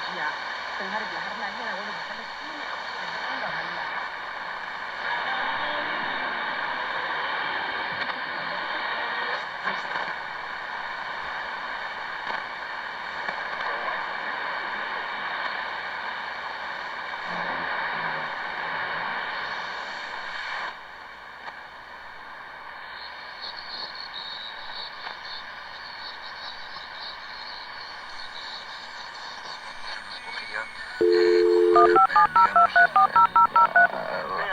jiya sun harbe har lahira wani da Falastini da Ramallah.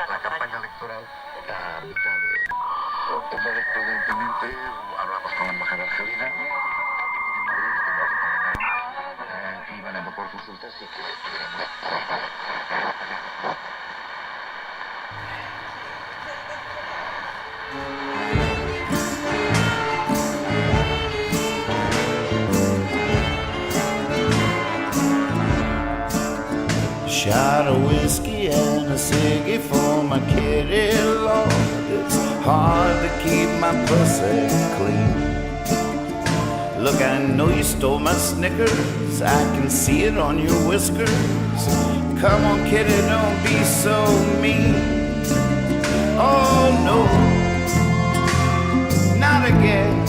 La campaña electoral a mitad de octubre, evidentemente, hablamos con la embajada argelina, que iban a evacuar consultas y que Shot of whiskey and a ciggy for my kitty, Lord. It's hard to keep my pussy clean. Look, I know you stole my Snickers, I can see it on your whiskers. Come on, kitty, don't be so mean. Oh no, not again.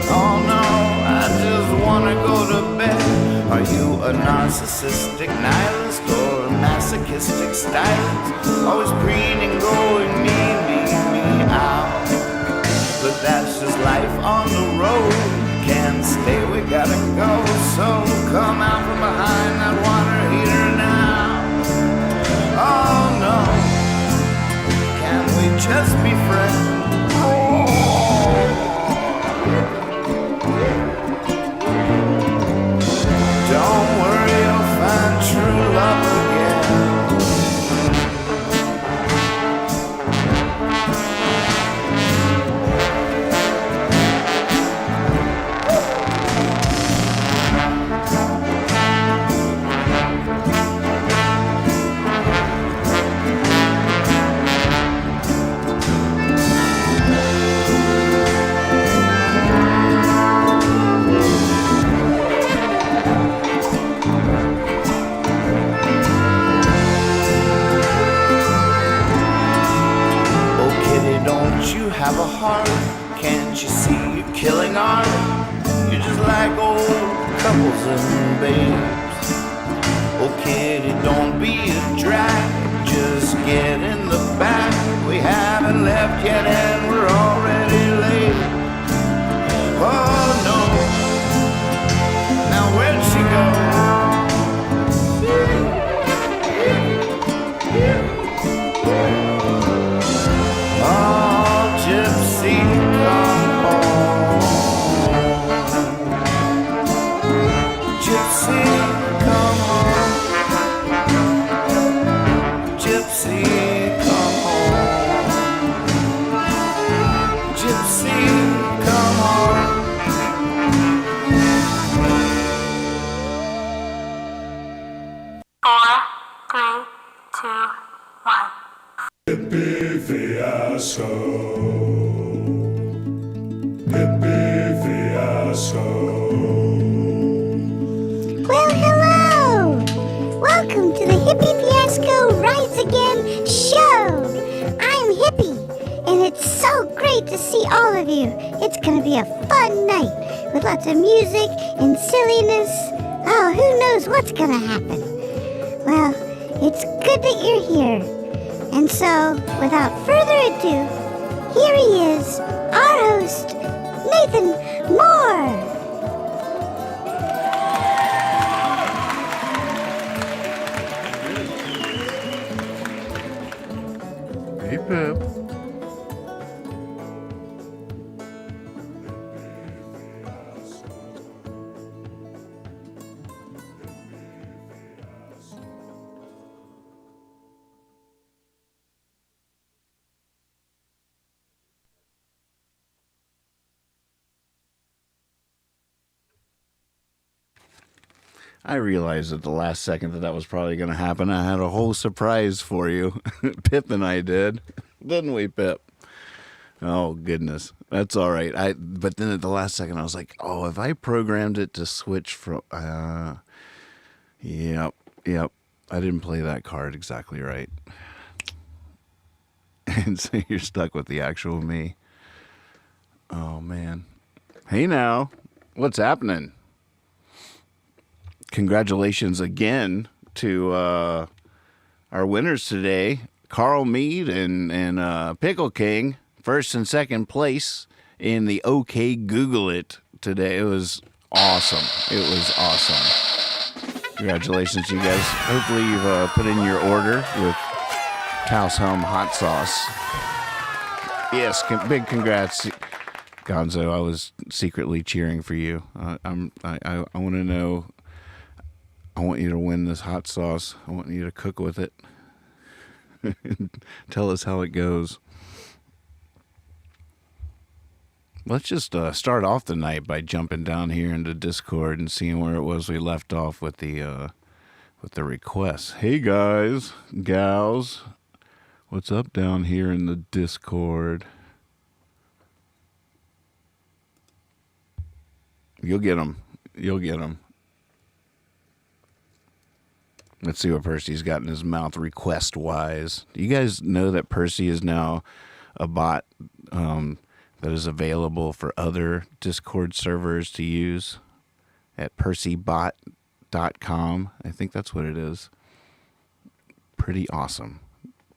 Oh no, I just wanna go to bed. Are you a narcissistic nihilist or a masochistic stylist? Always preening, going me out. But that's just life on the road. Can't stay, we gotta go. So come out from behind that water heater now. Oh no, can we just be friends? Don't worry, you'll find true love again. Have a heart, can't you see you're killing art? You're just like old couples and babes. Oh kitty, don't be a drag, just get in the back. We haven't left yet and we're already late. Oh no, now where'd she go? Gypsy, come home. Gypsy, come home. Gypsy, come home. Gypsy, come home. Four, three, two, one. Hippie fiasco. Hippie fiasco. Well, hello! Welcome to the Hippie Fiasco Rise Again show! I'm Hippie, and it's so great to see all of you. It's gonna be a fun night with lots of music and silliness. Oh, who knows what's gonna happen? Well, it's good that you're here. And so, without further ado, here he is, our host, Nathan Moore. Hey, Pip. I realized at the last second that was probably going to happen. I had a whole surprise for you. Pip and I did. Didn't we, Pip? Oh goodness, that's all right. But then at the last second, I was like, oh, if I programmed it to switch from, yep, yep, I didn't play that card exactly right, and so you're stuck with the actual me. Oh man, hey now, what's happening? Congratulations again to our winners today, Carl Mead and Pickle King. First and second place in the OK Google It today. It was awesome. It was awesome. Congratulations, you guys. Hopefully you've put in your order with Taos Home hot sauce. Yes, big congrats, Gonzo. I was secretly cheering for you. I want to know. I want you to win this hot sauce. I want you to cook with it. Tell us how it goes. Let's just start off the night by jumping down here into Discord and seeing where it was we left off with the requests. Hey guys, gals, what's up down here in the Discord? You'll get them. You'll get them. Let's see what Percy's got in his mouth request-wise. Do you guys know that Percy is now a bot that is available for other Discord servers to use at percybot.com? I think that's what it is. Pretty awesome.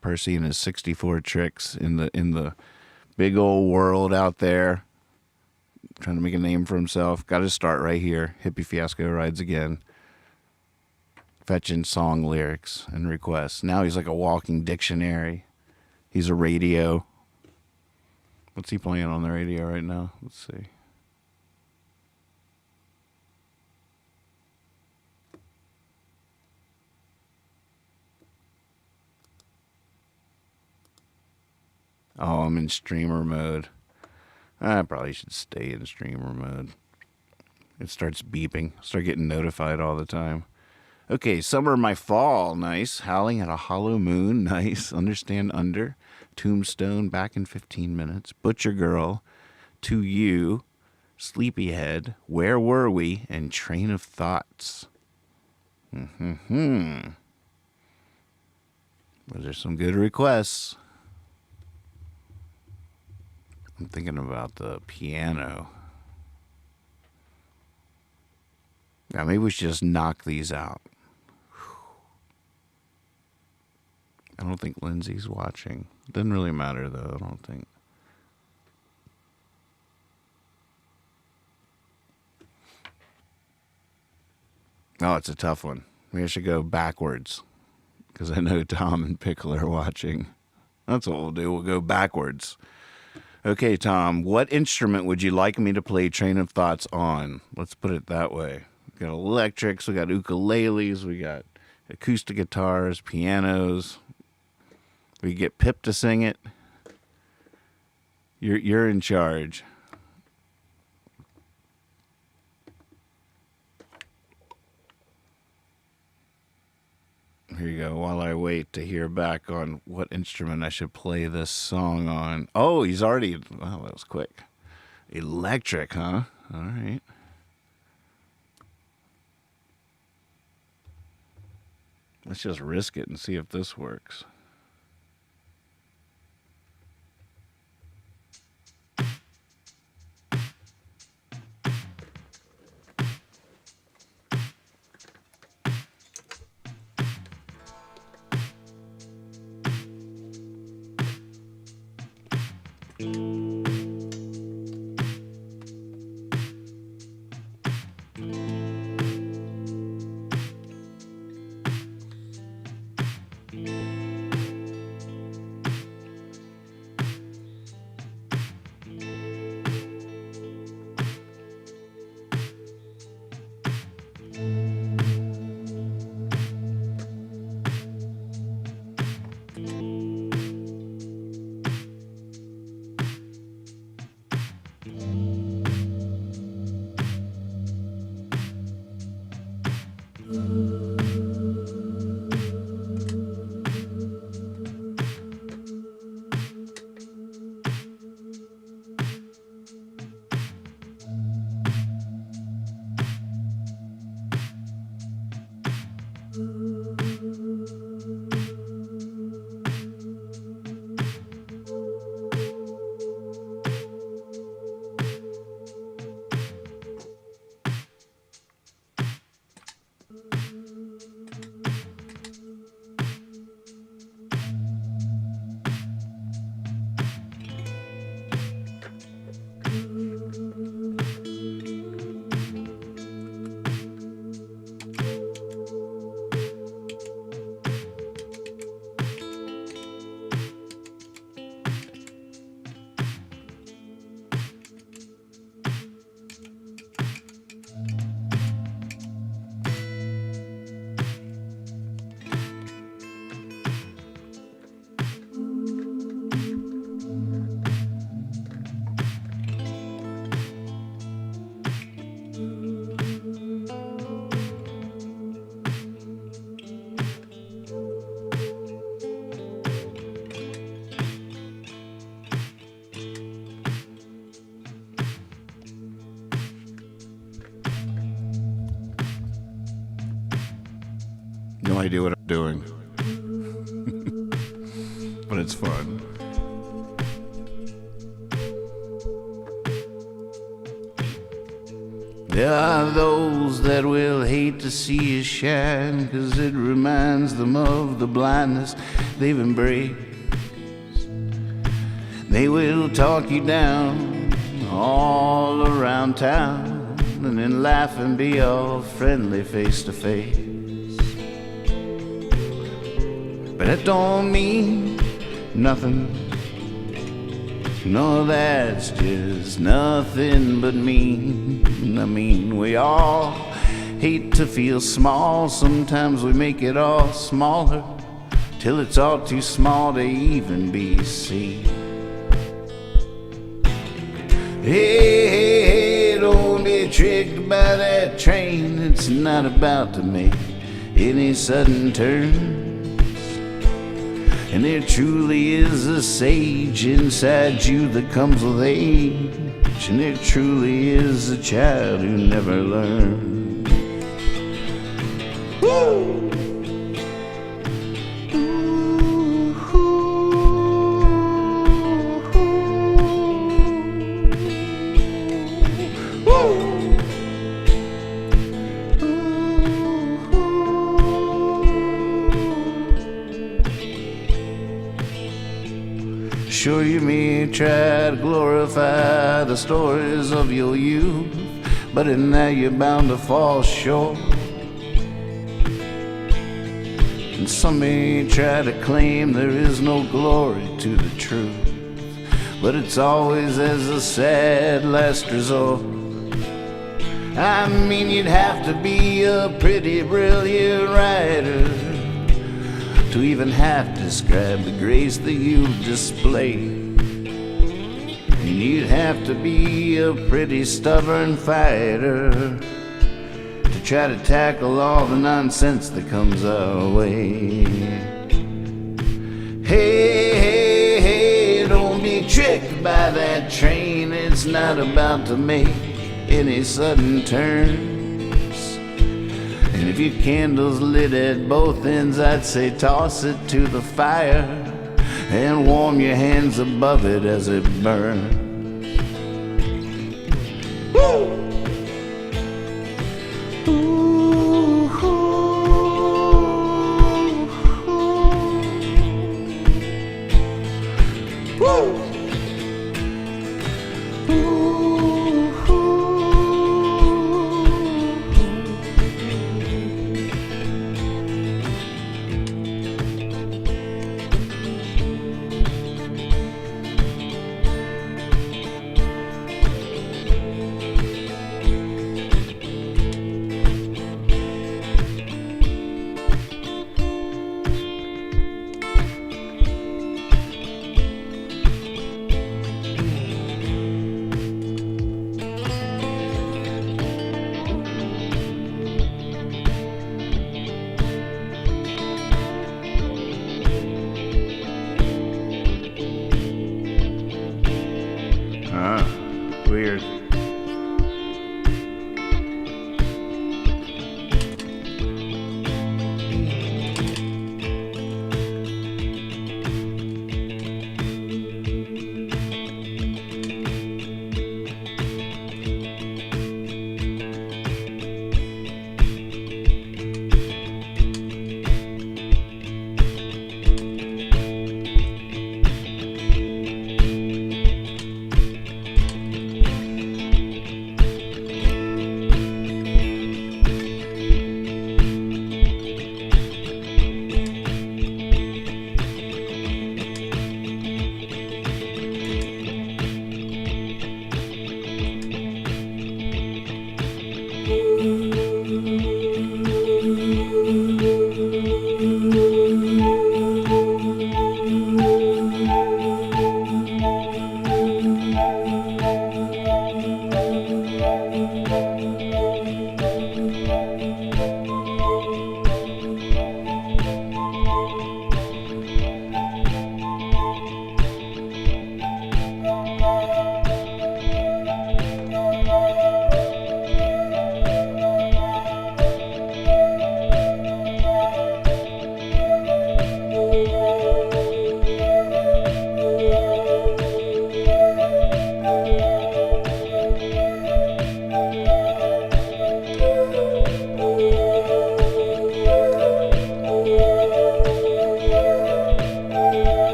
Percy and his 64 tricks in the big old world out there, trying to make a name for himself. Got to start right here. Hippie Fiasco rides again. Fetching song lyrics and requests. Now he's like a walking dictionary. He's a radio. What's he playing on the radio right now? Let's see. Oh, I'm in streamer mode. I probably should stay in streamer mode. It starts beeping. Start getting notified all the time. Okay, Summer My Fall, nice. Howling at a Hollow Moon, nice. Understand Under. Tombstone, Back in 15 Minutes. Butcher Girl, To You. Sleepyhead, Where Were We? And Train of Thoughts. Those are some good requests. I'm thinking about the piano. Now, maybe we should just knock these out. I don't think Lindsay's watching. Doesn't really matter, though, I don't think. Oh, it's a tough one. Maybe I should go backwards, because I know Tom and Pickle are watching. That's what we'll do. We'll go backwards. Okay, Tom, what instrument would you like me to play Train of Thoughts on? Let's put it that way. We got electrics, we got ukuleles, we got acoustic guitars, pianos. We get Pip to sing it. You're in charge. Here you go. While I wait to hear back on what instrument I should play this song on. Oh, he's already... Wow, that was quick. Electric, huh? All right. Let's just risk it and see if this works. idea what I'm doing. But it's fun. There are those that will hate to see you shine, 'cause it reminds them of the blindness they've embraced. They will talk you down all around town, and then laugh and be all friendly face to face. But that don't mean nothing. No, that's just nothing but mean. I mean, we all hate to feel small. Sometimes we make it all smaller, till it's all too small to even be seen. Hey, hey, hey, don't be tricked by that train. It's not about to make any sudden turn. And there truly is a sage inside you that comes with age. And there truly is a child who never learned. Woo! Sure, you may try to glorify the stories of your youth, but in that you're bound to fall short. And some may try to claim there is no glory to the truth, but it's always as a sad last resort. I mean, you'd have to be a pretty brilliant writer to even have to describe the grace that you display. And you'd have to be a pretty stubborn fighter to try to tackle all the nonsense that comes our way. Hey, hey, hey, don't be tricked by that train. It's not about to make any sudden turn. And if your candle's lit at both ends, I'd say toss it to the fire and warm your hands above it as it burns. Woo! Weird.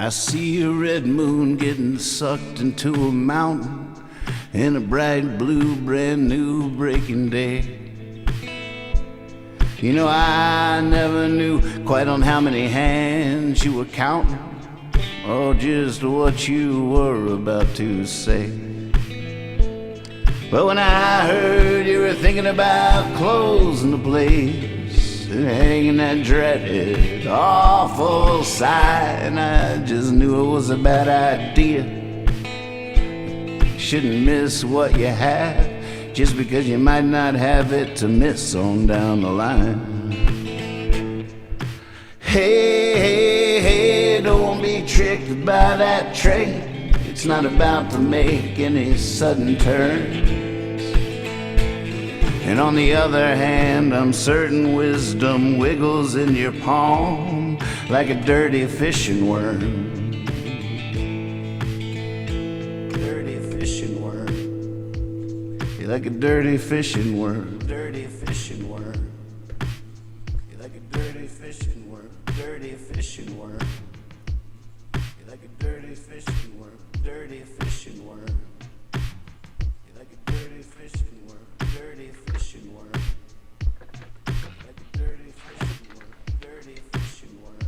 I see a red moon getting sucked into a mountain in a bright blue brand new breaking day. You know, I never knew quite on how many hands you were counting, or just what you were about to say. But when I heard you were thinking about closing the place and hanging that dreaded awful sign, I just knew it was a bad idea. Shouldn't miss what you have just because you might not have it to miss on down the line. Hey, hey, hey, don't be tricked by that train. It's not about to make any sudden turns. And on the other hand, I'm certain wisdom wiggles in your palm like a dirty fishing worm. Dirty fishing worm. You're like a dirty fishing worm. Dirty fishing worm. You're like a dirty fishing worm. Dirty fishing worm. You're like a dirty fishing worm. Dirty fishing worm. You're like a dirty fishing worm. Dirty fishing worm. Like a dirty fishing worm. Dirty fishing worm.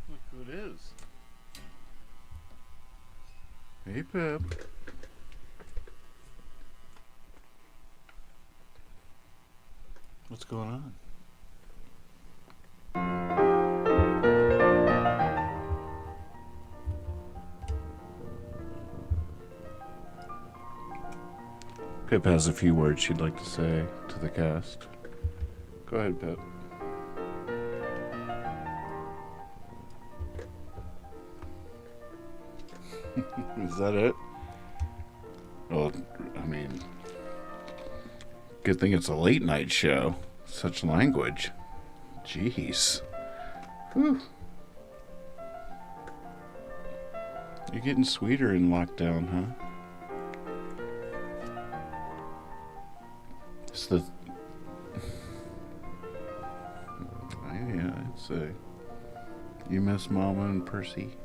Look who it is. Hey, Pip. What's going on? Pip has a few words she'd like to say to the cast. Go ahead, Pip. Is that it? Well, I mean, good thing it's a late night show. Such language. Jeez. Whew. You're getting sweeter in lockdown, huh? It's the... yeah, I'd say. You miss Mama and Percy?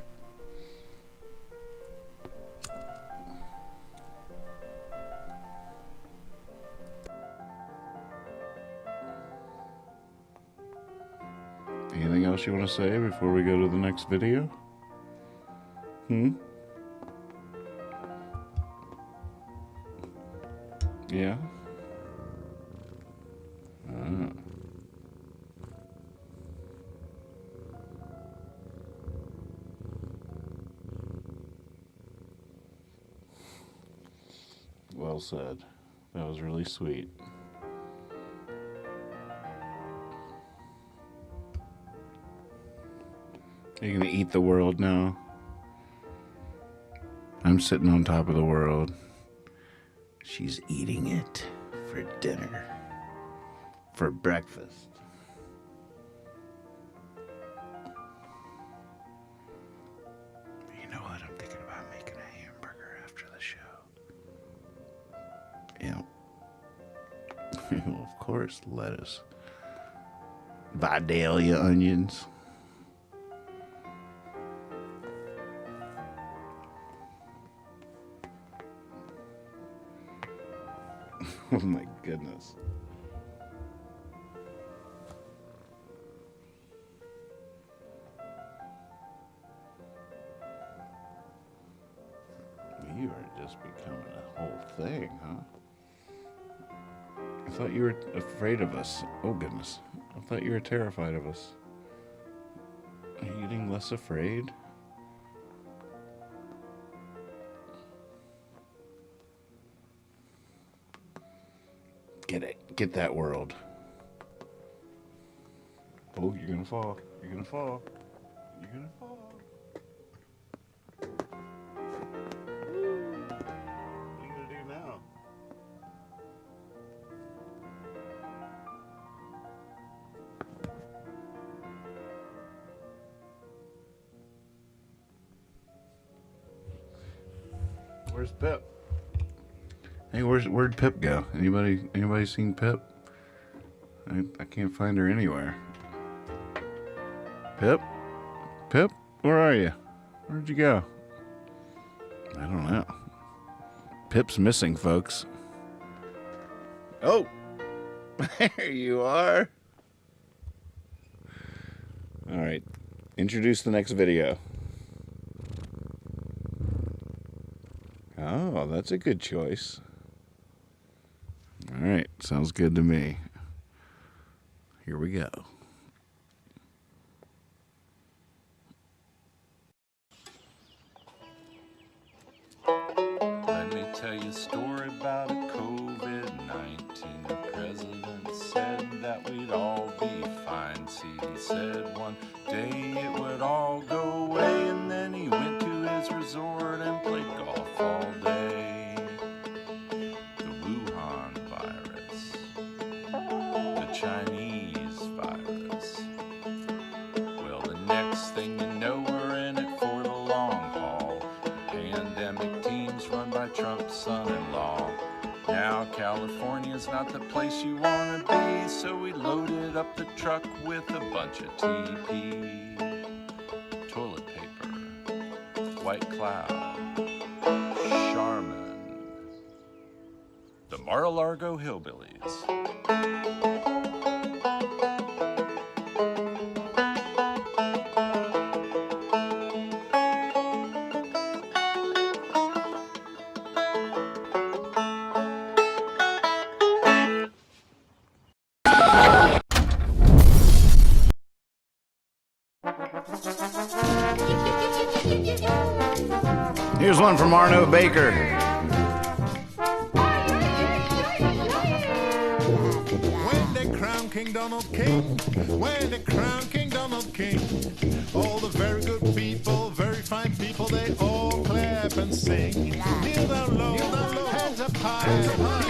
Anything else you want to say before we go to the next video? Yeah? Well said. That was really sweet. Are you gonna eat the world now? I'm sitting on top of the world. She's eating it for dinner. For breakfast. You know what? I'm thinking about making a hamburger after the show. Yeah. Well, of course, lettuce. Vidalia onions. Oh my goodness. You are just becoming a whole thing, huh? I thought you were afraid of us. Oh goodness. I thought you were terrified of us. Are you getting less afraid? Get it. Get that world. Oh, you're gonna fall. You're gonna fall. You're gonna fall. What are you gonna do now? Where's Pip? Hey, where'd Pip go? Anybody seen Pip? I can't find her anywhere. Pip? Pip? Where are you? Where'd you go? I don't know. Pip's missing, folks. Oh! There you are. Alright. Introduce the next video. Oh, that's a good choice. Alright, sounds good to me. Here we go. Let me tell you a story about a COVID-19. The president said that we'd all be fine. See, he said one day it would all go away, and then he went to his resort and played golf all day. The Wuhan virus, the Chinese virus. Well, the next thing you know, we're in it for the long haul. Pandemic teams run by Trump's son-in-law. Now California's not the place you want to be, so we loaded up the truck with a bunch of TP. Toilet paper, White Cloud, Charmin, the Mar-a-Lago Hillbillies. Here's one from Arno Baker. When they crown King Donald King, when they crown King Donald King, all the very good people, very fine people, they all clap and sing. Kneel down low, hands up high,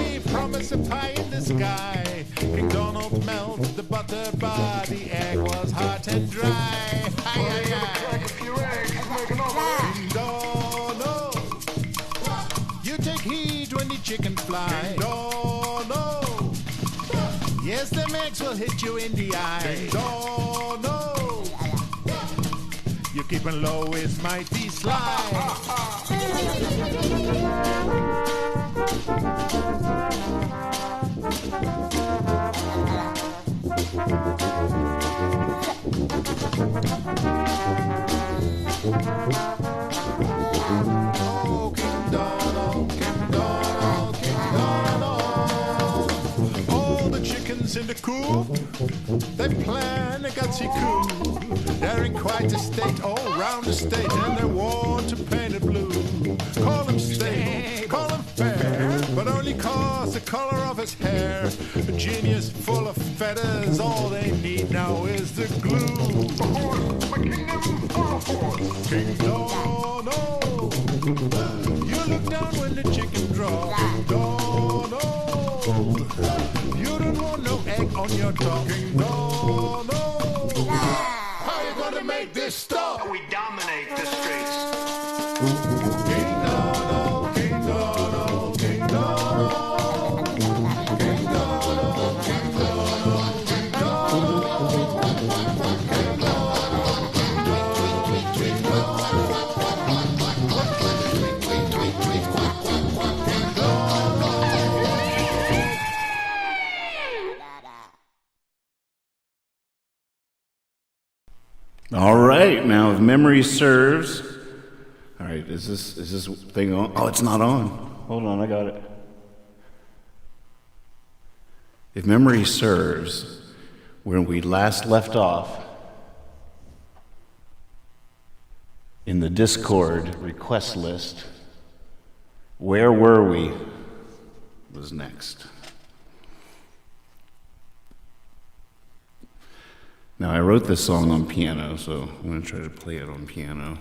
he promised a pie in the sky. King Donald melted the butter, but the egg was hot and dry. King Donald, you take heed when the chicken fly. Donald, yes, them eggs will hit you in the eye. Donald, you keeping low is mighty sly. Oh, King Donald, King Donald, King Donald. All the chickens in the coop, they plan a gutsy coup. They're in quite a state all round the state, and they want to paint it blue. Call him stable, call him fair, but only cause the color of his hair. A genius full of feathers, all they need now is the glue. King Donald, you look down when the chicken drops. King Donald, you don't want no egg on your top. King Donald, how you gonna make this stop? We dominate the streets. King Donald, King Donald, King Donald, King Donald, King Donald, King All right, now if memory serves. All right, is this thing on? Oh, it's not on. Hold on, I got it. If memory serves, when we last left off in the Discord request list, where were we? Was next. Now, I wrote this song on piano, so I'm going to try to play it on piano.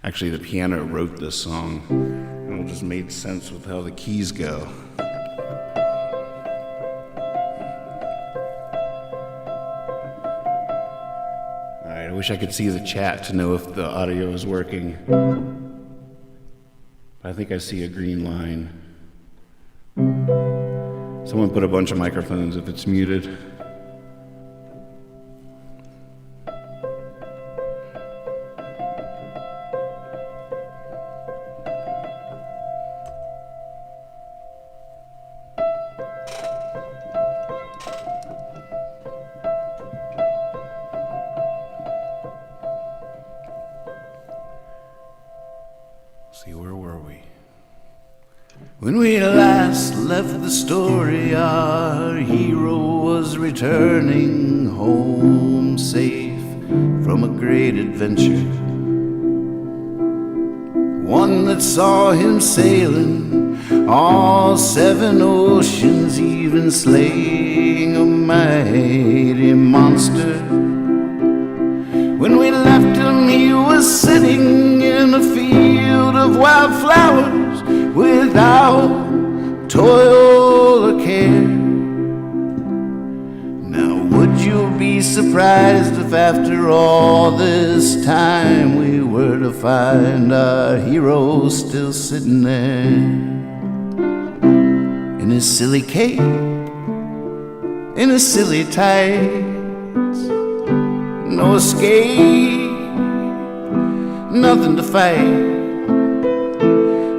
Actually, the piano wrote this song, and it just made sense with how the keys go. All right, I wish I could see the chat to know if the audio is working. I think I see a green line. Someone put a bunch of microphones if it's muted. See, where were we? When we last left the story, our hero was returning home safe from a great adventure. One that saw him sailing all 7 oceans, even slaying a mighty monster. When we left him, he was sitting in a field of wildflowers without toil or care. Now would you be surprised if after all this time we were to find our hero still sitting there in his silly cape, in his silly tights, no escape, nothing to fight.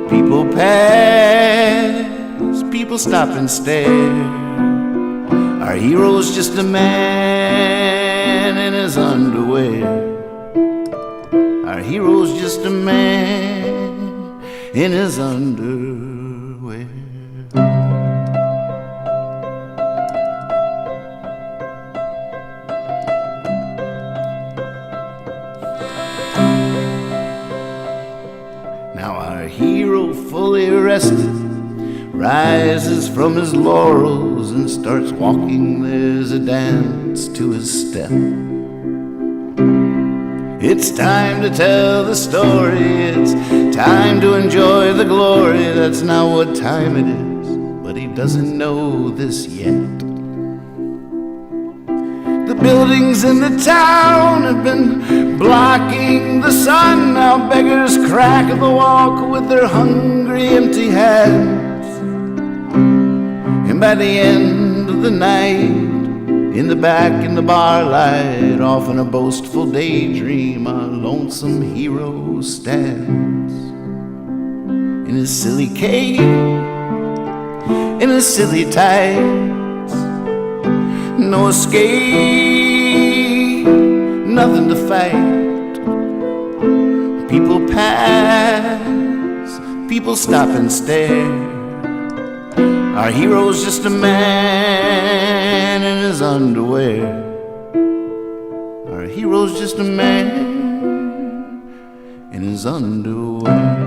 People pass, people stop and stare. Our hero's just a man in his underwear. Our hero's just a man in his underwear. Now our hero, fully rested, rises from his laurels and starts walking. There's a dance to his step. It's time to tell the story. It's time to enjoy the glory. That's not what time it is, but he doesn't know this yet. The buildings in the town have been blocking the sun. Now beggars crack the walk with their hungry, empty hands. And by the end of the night, in the back in the bar light, off in a boastful daydream, our lonesome hero stands in his silly cape, in his silly tights, no escape, nothing to fight. People pass, people stop and stare. Our hero's just a man in his underwear. Our hero's just a man in his underwear.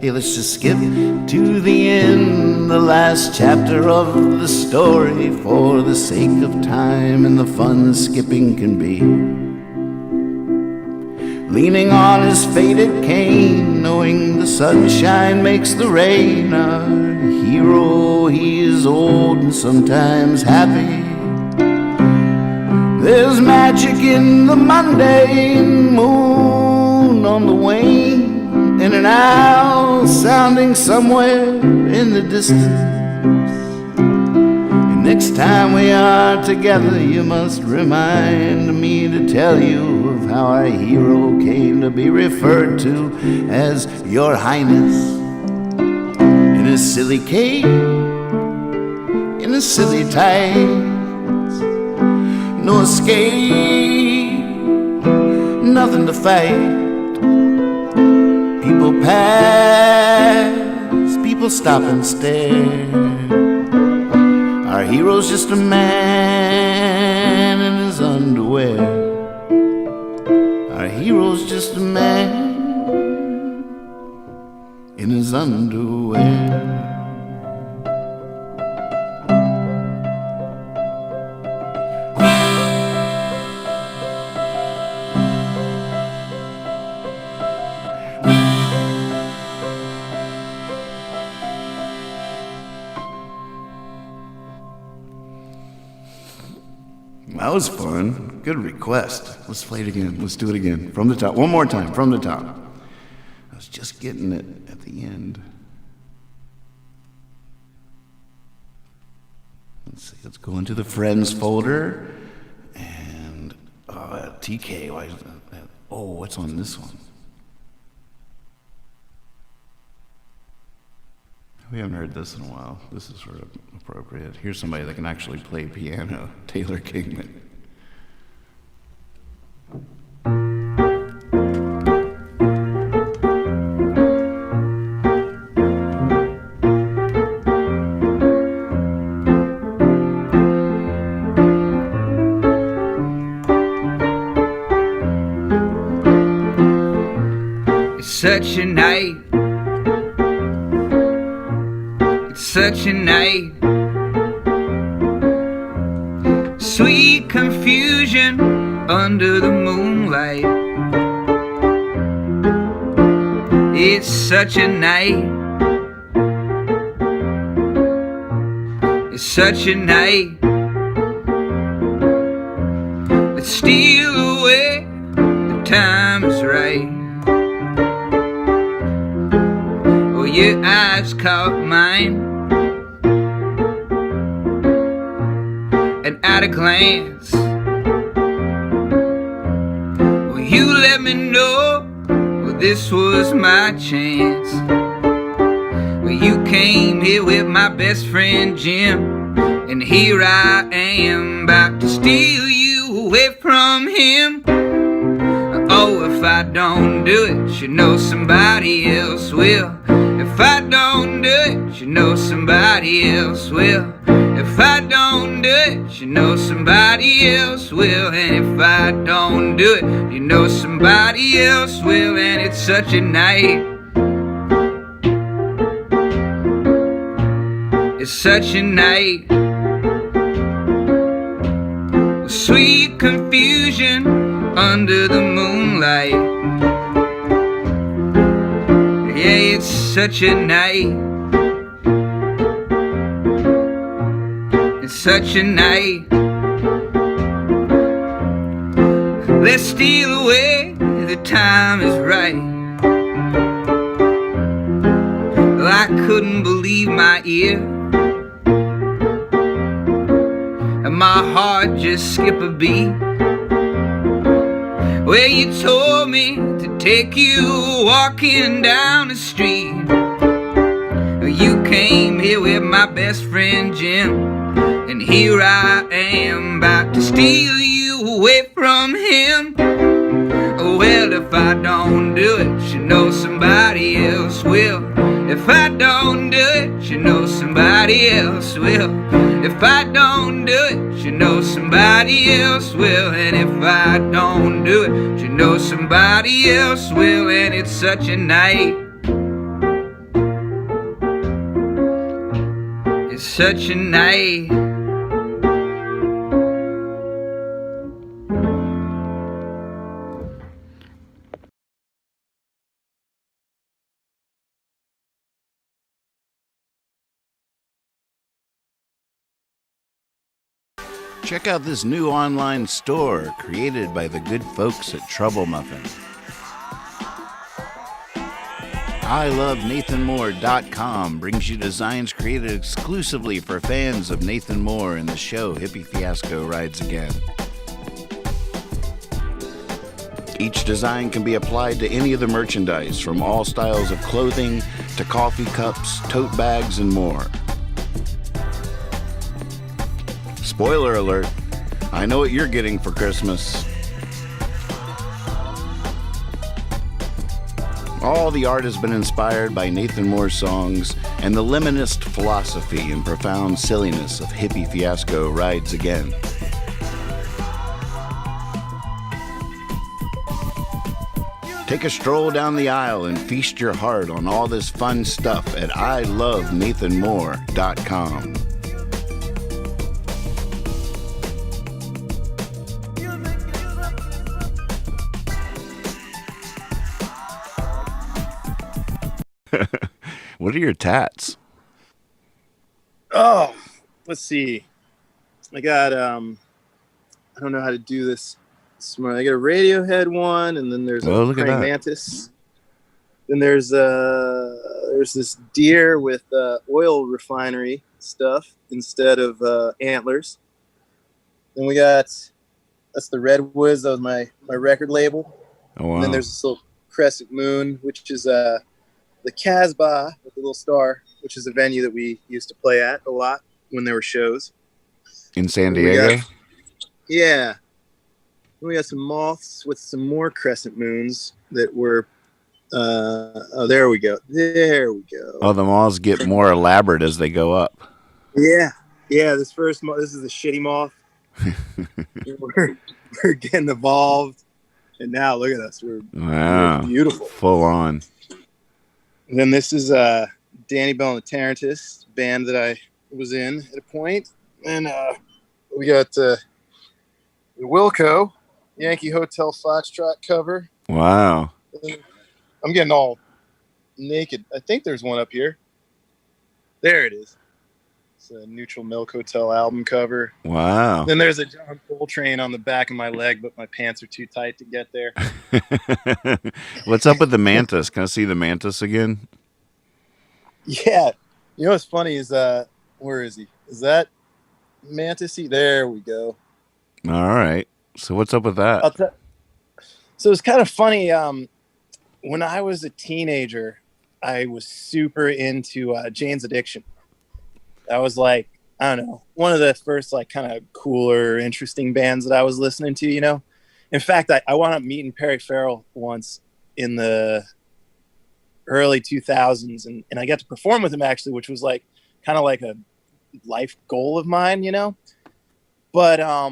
Hey, let's just skip to the end, the last chapter of the story, for the sake of time and the fun skipping can be. Leaning on his faded cane, knowing the sunshine makes the rain, our hero, he is old and sometimes happy. There's magic in the mundane, moon on the wane, and an owl sounding somewhere in the distance. And next time we are together, you must remind me to tell you of how our hero came to be referred to as Your Highness. In his silly cape, in his silly tights, no escape, nothing to fight. People pass, people stop and stare. Our hero's just a man in his underwear. Our hero's just a man in his underwear. That was fun. Good request. Let's play it again. Let's do it again. From the top. One more time. From the top. I was just getting it at the end. Let's see. Let's go into the friends folder. And TK. Why is that? Oh, what's on this one? We haven't heard this in a while. This is sort of appropriate. Here's somebody that can actually play piano. Taylor Kingman. It's such a night. Such a night, sweet confusion under the moonlight. It's such a night, it's such a night. Let's steal away, the time is right. Oh, your eyes caught mine. And at a glance, well, you let me know, well, this was my chance. Well, you came here with my best friend Jim, and here I am, about to steal you away from him. Oh, if I don't do it, you know somebody else will. If I don't do it, you know somebody else will. If I don't do it, you know somebody else will. And if I don't do it, you know somebody else will. And it's such a night. It's such a night. Sweet confusion under the moonlight. Yeah, it's such a night. It's such a night. Let's steal away, the time is right. Well, I couldn't believe my ear, and my heart just skipped a beat. Well, you told me to take you walking down the street. You came here with my best friend Jim, and here I am, about to steal you away from him. Well, if I don't do it, you know somebody else will. If I don't do it, you know somebody else will. If I don't do it, you know somebody else will. And if I don't do it, you know somebody else will. And it's such a night. It's such a night. Check out this new online store created by the good folks at Trouble Muffin. ILoveNathanMoore.com brings you designs created exclusively for fans of Nathan Moore and the show Hippie Fiasco Rides Again. Each design can be applied to any of the merchandise, from all styles of clothing to coffee cups, tote bags, and more. Spoiler alert, I know what you're getting for Christmas. All the art has been inspired by Nathan Moore's songs and the liminist philosophy and profound silliness of Hippie Fiasco Rides Again. Take a stroll down the aisle and feast your heart on all this fun stuff at ilovenathanmoore.com. What are your tats? Oh, let's see. I got I don't know how to do this smart. I got a Radiohead one, and then there's a praying mantis. Then there's this deer with oil refinery stuff instead of antlers. Then we got that's the Redwoods. That was my record label. Oh wow. And then there's this little crescent moon, which is the Casbah with the little star, which is a venue that we used to play at a lot when there were shows. In San Diego? Yeah. We got some moths with some more crescent moons that were oh, there we go. There we go. Oh, the moths get more elaborate as they go up. Yeah. Yeah, this is the shitty moth. we're getting evolved. And now look at us. We're beautiful. Full on. And then this is Danny Bell and the Tarantists, band that I was in at a point. And we got the Wilco, Yankee Hotel Foxtrot cover. Wow. I'm getting all naked. I think there's one up here. There it is. It's a Neutral Milk Hotel album cover. Wow. Then there's a John Coltrane on the back of my leg, but my pants are too tight to get there. What's up with the mantis? Can I see the mantis again? Yeah. You know what's funny is where is he? Is that mantis-y? There we go. All right. So what's up with that? So it's kind of funny. When I was a teenager, I was super into Jane's Addiction. That was like, I don't know, one of the first like kind of cooler, interesting bands that I was listening to, you know? In fact, I wound up meeting Perry Farrell once in the early 2000s, and I got to perform with him actually, which was like kind of like a life goal of mine, you know? But I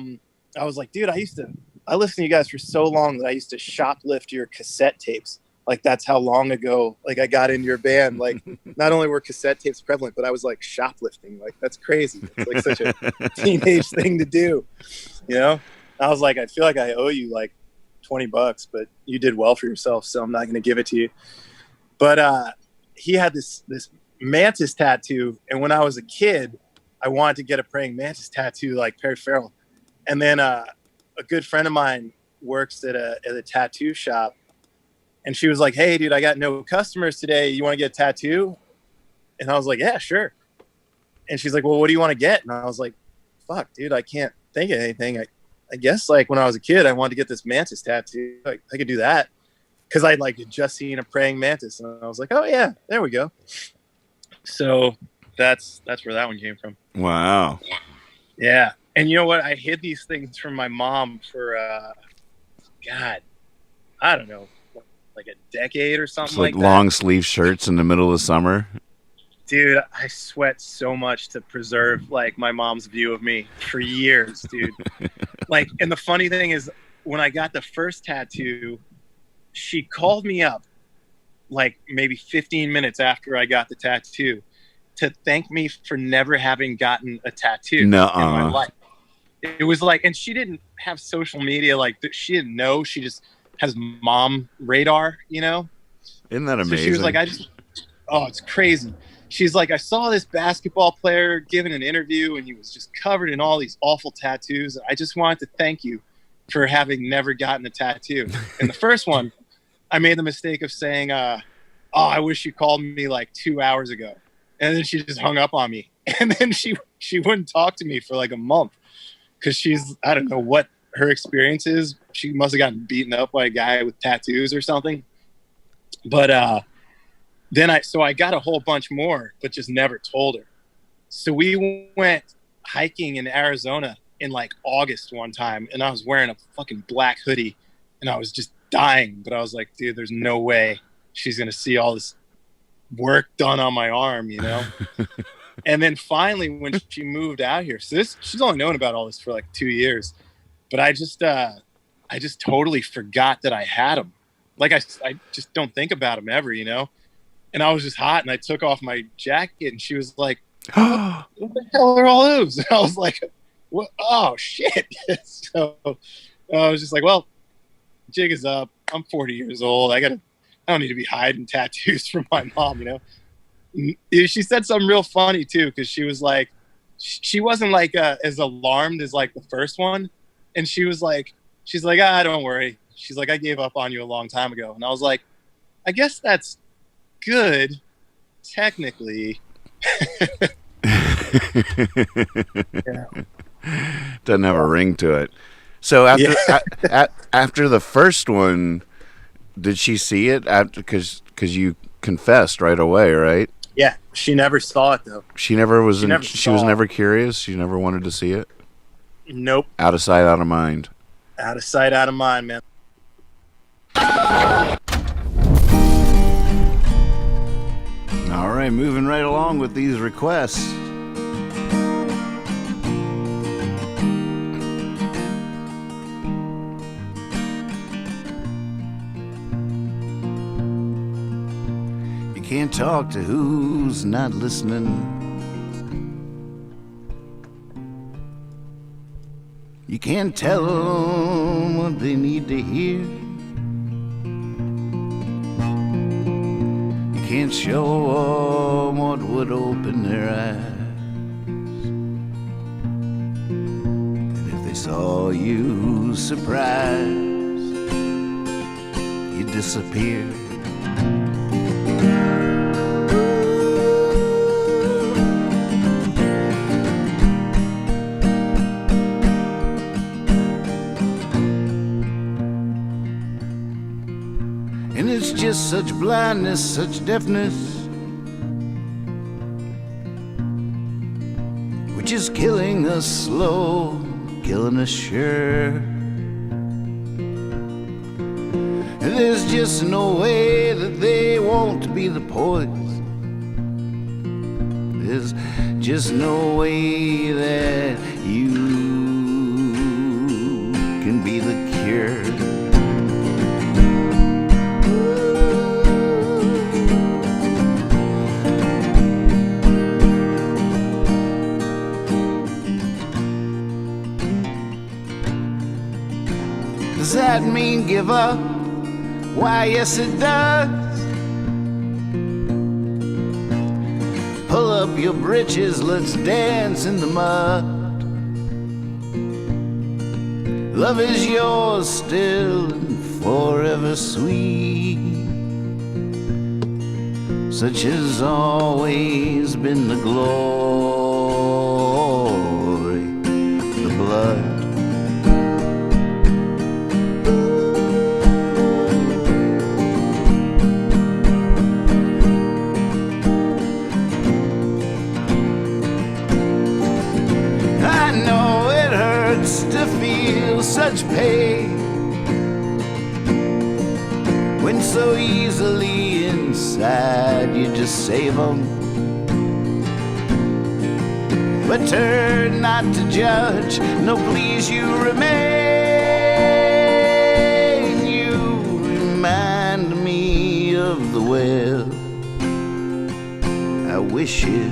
was like, dude, I listened to you guys for so long that I used to shoplift your cassette tapes. Like, that's how long ago, like, I got into your band. Like, not only were cassette tapes prevalent, but I was, like, shoplifting. Like, that's crazy. It's, like, such a teenage thing to do, you know? I was like, I feel like I owe you, like, $20, but you did well for yourself, so I'm not going to give it to you. But he had this mantis tattoo, and when I was a kid, I wanted to get a praying mantis tattoo like Perry Farrell. And then a good friend of mine works at a tattoo shop. And she was like, hey, dude, I got no customers today. You want to get a tattoo? And I was like, yeah, sure. And she's like, well, what do you want to get? And I was like, fuck, dude, I can't think of anything. I guess, like, when I was a kid, I wanted to get this mantis tattoo. Like, I could do that. Because I'd, like, just seen a praying mantis. And I was like, oh, yeah, there we go. So that's where that one came from. Wow. Yeah. And you know what? I hid these things from my mom for, God, I don't know, like a decade or something like that. Long sleeve shirts in the middle of summer. Dude, I sweat so much to preserve like my mom's view of me for years, dude. Like, and the funny thing is, when I got the first tattoo, she called me up like maybe 15 minutes after I got the tattoo to thank me for never having gotten a tattoo in my life. It was like, and she didn't have social media, like she didn't know. She just has mom radar, you know? Isn't that amazing? So she was like, it's crazy. She's like, I saw this basketball player giving an interview and he was just covered in all these awful tattoos. I just wanted to thank you for having never gotten a tattoo. And the first one, I made the mistake of saying, I wish you called me like 2 hours ago. And then she just hung up on me. And then she wouldn't talk to me for like a month because I don't know what her experience is. She must have gotten beaten up by a guy with tattoos or something. But then I got a whole bunch more, but just never told her. So we went hiking in Arizona in like August one time, and I was wearing a fucking black hoodie, and I was just dying. But I was like, dude, there's no way she's gonna see all this work done on my arm, you know? And then finally, when she moved out here, so she's only known about all this for like 2 years, but I just totally forgot that I had them. like I just don't think about them ever, you know. And I was just hot, and I took off my jacket, and she was like, "What the hell are all those?" And I was like, "What? Oh shit!" So I was just like, "Well, jig is up. I'm 40 years old. I don't need to be hiding tattoos from my mom, you know." She said something real funny too, because she was like, she wasn't like as alarmed as like the first one, and she's like, don't worry. She's like, I gave up on you a long time ago, and I was like, I guess that's good, technically. Yeah. Doesn't have a ring to it. So after the first one, did she see it? Because you confessed right away, right? Yeah, she never saw it though. She never was. She was never curious. She never wanted to see it. Nope. Out of sight, out of mind. Out of sight, out of mind, man. All right, moving right along with these requests. You can't talk to who's not listening. You can't tell them what they need to hear. You can't show them what would open their eyes. And if they saw you surprised, you disappear. And it's just such blindness, such deafness, which is killing us slow, killing us sure. And there's just no way that they won't be the poison. There's just no way that you can be the cure. Does that mean give up? Why, yes it does. Pull up your britches, let's dance in the mud. Love is yours still and forever sweet. Such has always been the glory, the blood. To feel such pain when so easily inside you just save them. But turn not to judge, no please you remain. You remind me of the well I wish you.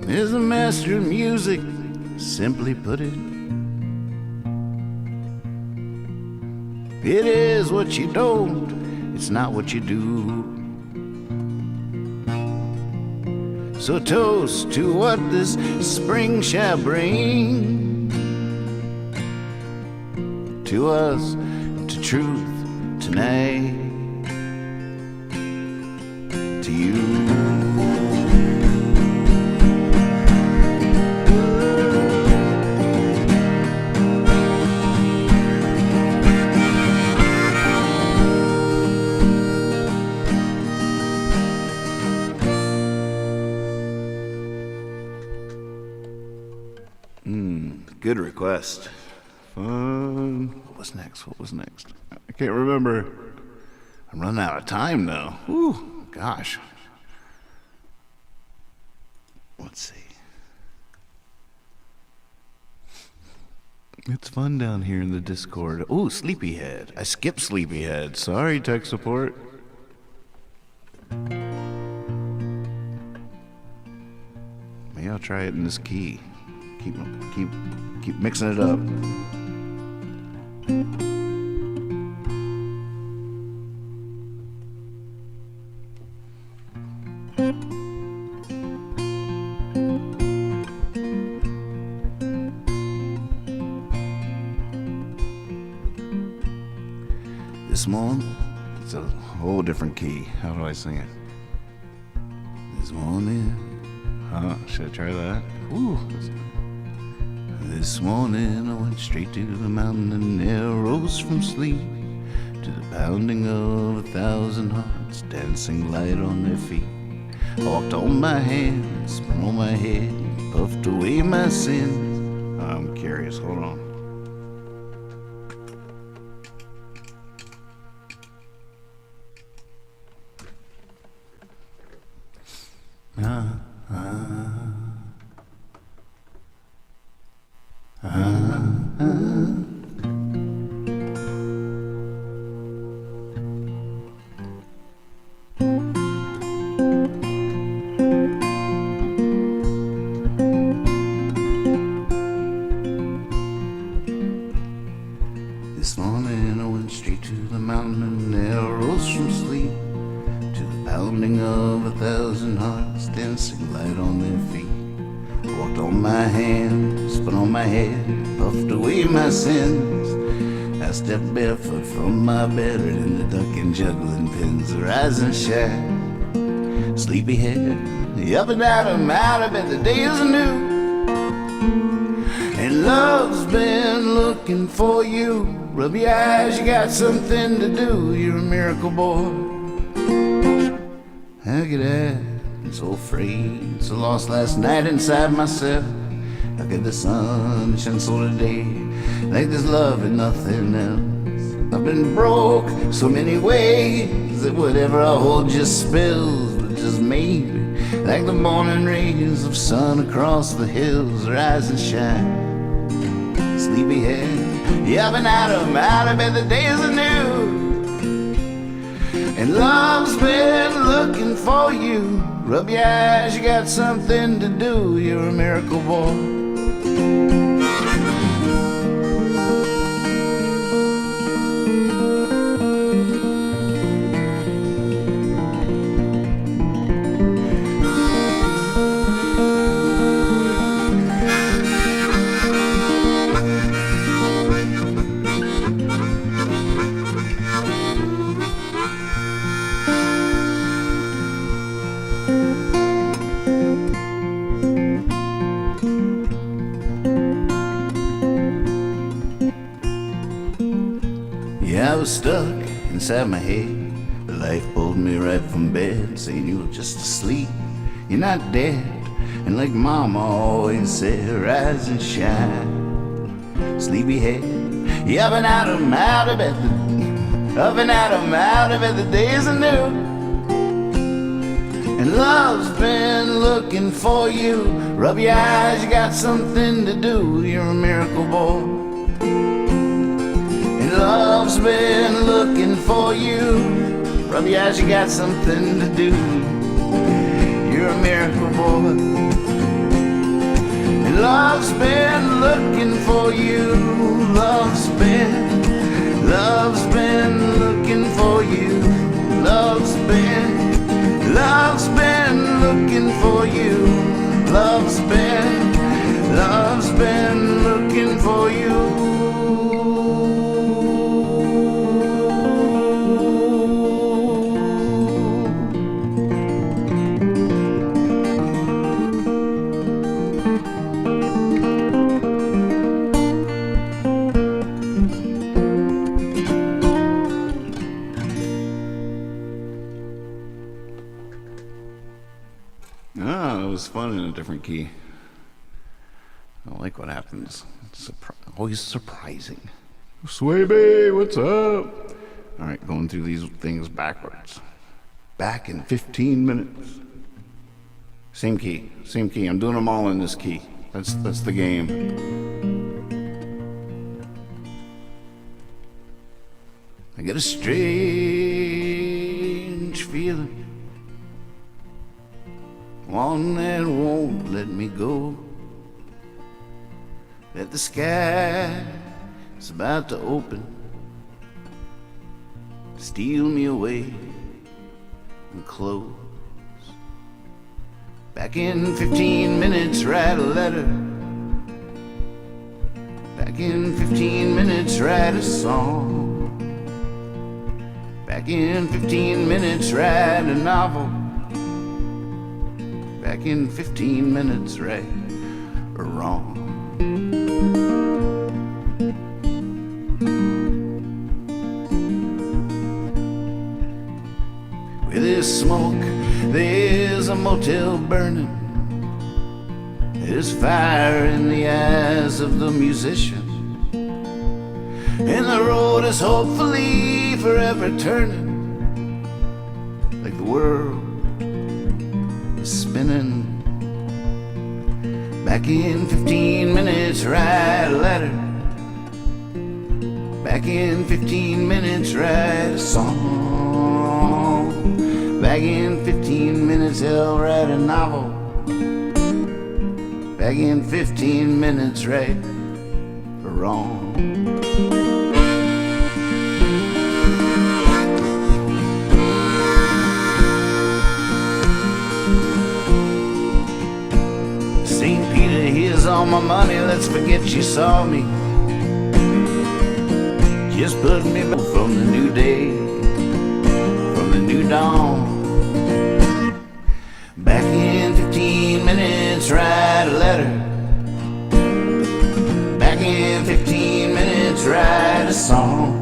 Is a master of music, simply put it. It is what you don't, it's not what you do. So toast to what this spring shall bring, to us, to truth tonight, to you. Good request. Fun. What was next? What was next? I can't remember. I'm running out of time now. Ooh, gosh. Let's see. It's fun down here in the Discord. Ooh, Sleepyhead. I skipped Sleepyhead. Sorry, tech support. Maybe I'll try it in this key. Keep mixing it up. This morning, it's a whole different key. How do I sing it? This morning, should I try that? Ooh. This morning I went straight to the mountain and there rose from sleep to the pounding of 1,000 hearts dancing light on their feet. I walked on my hands, spun on my head, puffed away my sins. I'm curious, hold on. This morning I went straight to the mountain and there rose from sleep to the pounding of 1,000 hearts dancing light on their feet. I walked on my hands, spun on my head, puffed away my sins. I stepped barefoot from my bed right in the duck and juggling pins, rise and shine. Sleepyhead, up and out of bed, the day is new. And love's been looking for you. Rub your eyes, you got something to do. You're a miracle boy. How could I be so afraid, so lost last night inside myself? How could the sun shine so today, like this love and nothing else? I've been broke so many ways that whatever I hold just spills. But just maybe, like the morning rays of sun across the hills, rise and shine. Sleepyhead, you up and out of bed, the days are new. And love's been looking for you. Rub your eyes, you got something to do. You're a miracle boy. Yeah, I was stuck inside my head. Life pulled me right from bed, saying you were just asleep, you're not dead. And like Mama always said, rise and shine. Sleepyhead, you up and out of bed, up and out of bed, the days are new. And love's been looking for you. Rub your eyes, you got something to do. You're a miracle boy. And love's been looking for you. Rub your eyes, you got something to do. You're a miracle boy. And love's been looking for you. Love's been looking for you. Love's been looking for you. Love's been looking for you. Ah, it was fun in a different key. I don't like what happens. It's Always surprising. Swaby, what's up? All right, going through these things backwards. Back in 15 minutes. Same key, same key. I'm doing them all in this key. That's the game. I get a strange feeling, one that won't let me go, that the sky is about to open, steal me away and close. Back in 15 minutes, write a letter. Back in 15 minutes, write a song. Back in 15 minutes, write a novel. Back in 15 minutes, right or wrong. With this smoke, there's a motel burning. There's fire in the eyes of the musician, and the road is hopefully forever turning, like the world is spinning. Back in 15 minutes, write a letter. Back in 15 minutes, write a song. Back in 15 minutes, I'll write a novel. Back in 15 minutes, right or wrong. St. Peter, here's all my money, let's forget you saw me. Just put me back from the new day, from the new dawn. Back in 15 minutes, write a letter. Back in 15 minutes, write a song.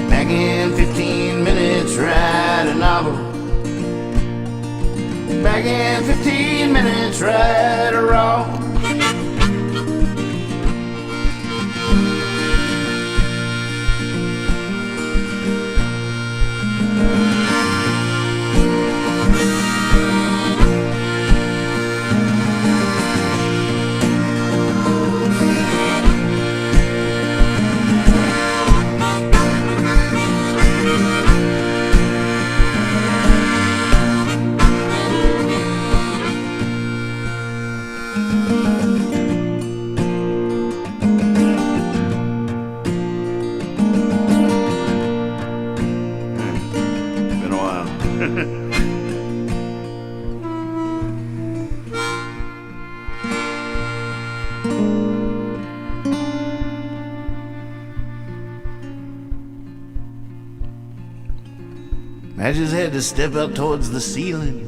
Back in 15 minutes, write a novel. Back in 15 minutes, right or wrong. I just had to step out towards the ceiling.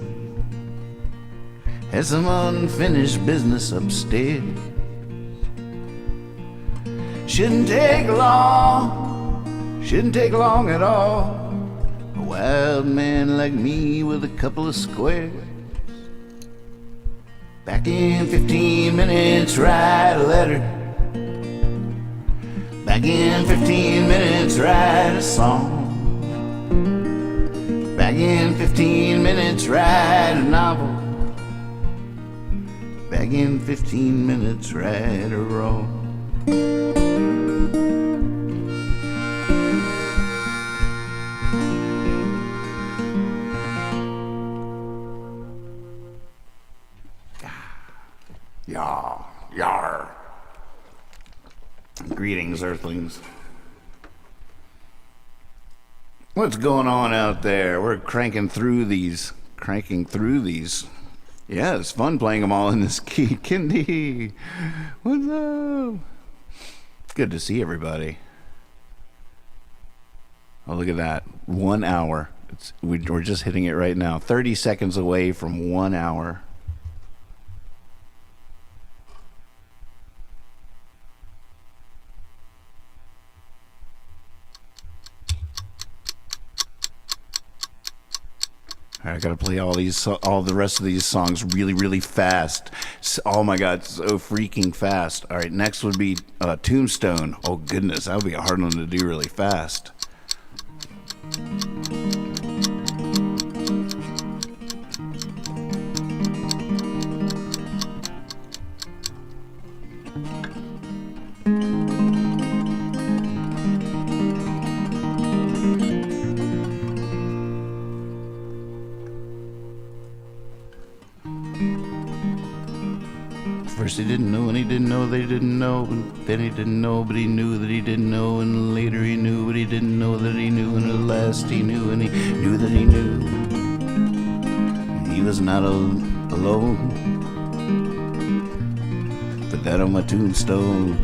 Had some unfinished business upstairs. Shouldn't take long at all. A wild man like me with a couple of squares. Back in 15 minutes, write a letter. Back in 15 minutes, write a song. Back in 15 minutes, write a novel. Back in 15 minutes, write a wrong. Yar. Greetings, Earthlings. What's going on out there? We're cranking through these. Yeah, it's fun playing them all in this key. Kendi, what's up? Good to see everybody. Oh, look at that. 1 hour. We're just hitting it right now. 30 seconds away from 1 hour. I gotta play all the rest of these songs really, really fast. Oh my God, so freaking fast. All right, next would be Tombstone. Oh goodness, that would be a hard one to do really fast. First he didn't know, and he didn't know that he didn't know, and then he didn't know, but he knew that he didn't know, and later he knew, but he didn't know that he knew, and at last he knew, and he knew that he knew. He was not alone. Put that on my tombstone.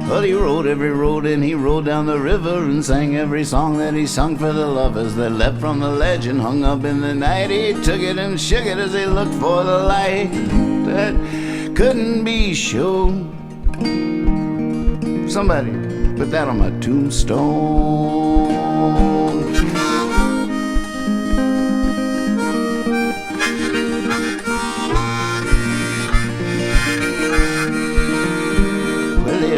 But he rode every road, and he rode down the river, and sang every song that he sung for the lovers that leapt from the ledge and hung up in the night. He took it and shook it as he looked for the light that couldn't be shown. Somebody put that on my tombstone.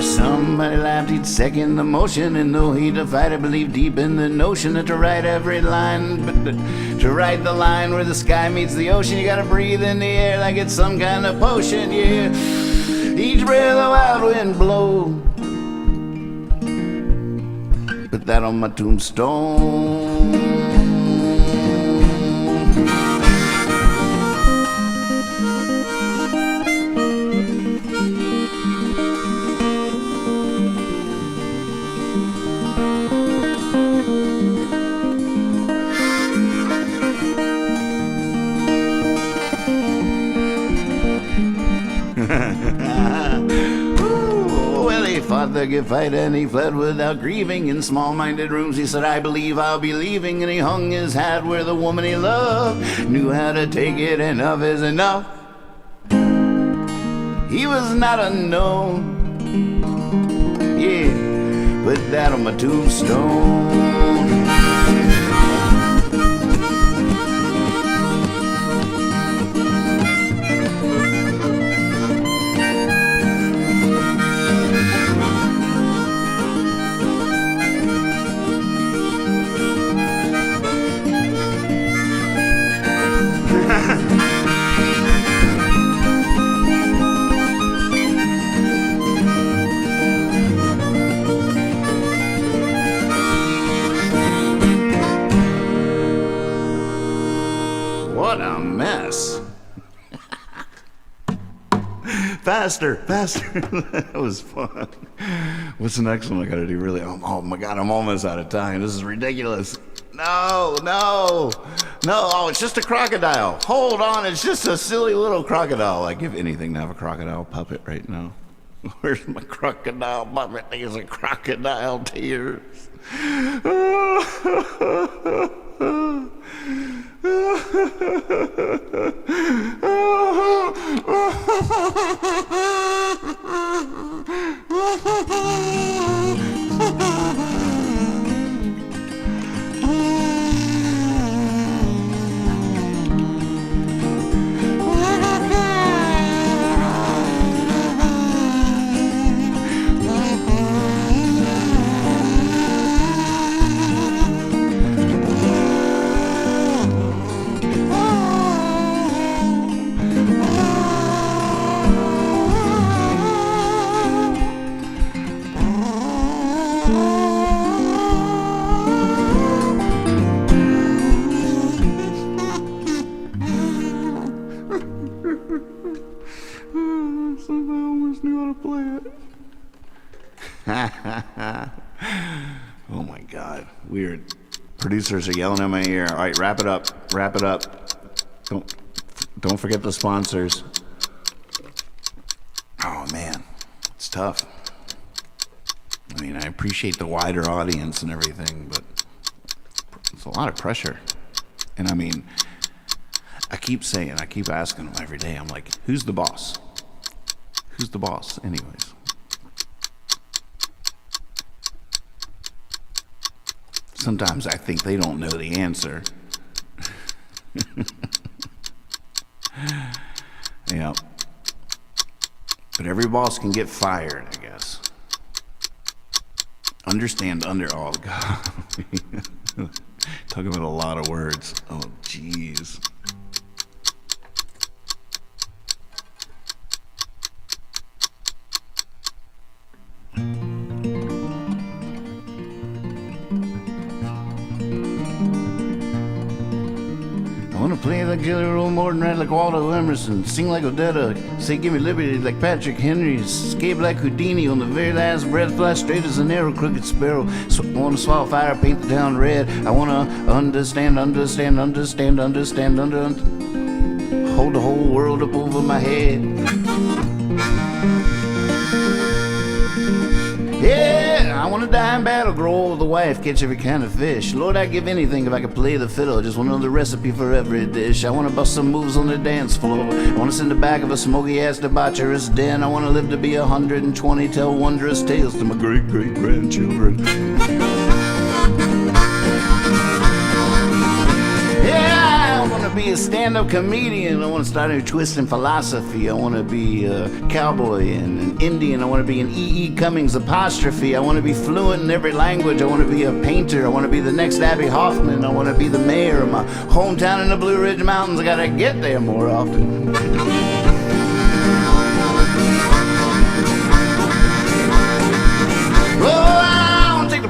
Somebody laughed, he'd second the motion, and though he defied, I believe deep in the notion that to write every line, but to write the line where the sky meets the ocean, you gotta breathe in the air like it's some kind of potion, yeah. Each breath a wild wind blow. Put that on my tombstone. The good fight, and he fled without grieving. In small-minded rooms he said, I believe I'll be leaving. And he hung his hat where the woman he loved knew how to take it. Enough is enough. He was not unknown. Yeah, put that on my tombstone. What a mess. Faster. That was fun. What's the next one I gotta do? Really? Oh my God, I'm almost out of time. This is ridiculous. No. Oh, it's just a crocodile. Hold on, it's just a silly little crocodile. I'd give anything to have a crocodile puppet right now. Where's my crocodile puppet? These are crocodile tears. Oh my God, weird. Producers are yelling in my ear. All right, wrap it up. Don't forget the sponsors. Oh man, it's tough. I mean, I appreciate the wider audience and everything, but it's a lot of pressure. And I mean, I keep asking them every day. I'm like, who's the boss? Who's the boss anyways? Sometimes I think they don't know the answer. Yeah. But every boss can get fired, I guess. Understand under all. God. Talk about a lot of words. Oh, jeez. I wanna play like Jelly Roll Morton, write like Waldo Emerson, sing like Odetta, say give me liberty like Patrick Henry, escape like Houdini on the very last breath, fly straight as an arrow, crooked sparrow. I wanna swallow fire, paint the town red. I wanna understand, hold the whole world up over my head. Yeah, I wanna die in battle, grow old with a wife, catch every kind of fish. Lord, I'd give anything if I could play the fiddle. Just want to know the recipe for every dish. I wanna bust some moves on the dance floor. I wanna sit in the back of a smoky-ass debaucherous den. I wanna live to be 120, tell wondrous tales to my great-great-grandchildren. Yeah, I wanna be a stand-up comedian. I wanna start a new twist in philosophy. I wanna be a cowboy and an Indian. I wanna be an E.E. Cummings apostrophe. I wanna be fluent in every language. I wanna be a painter. I wanna be the next Abby Hoffman. I wanna be the mayor of my hometown in the Blue Ridge Mountains. I gotta get there more often.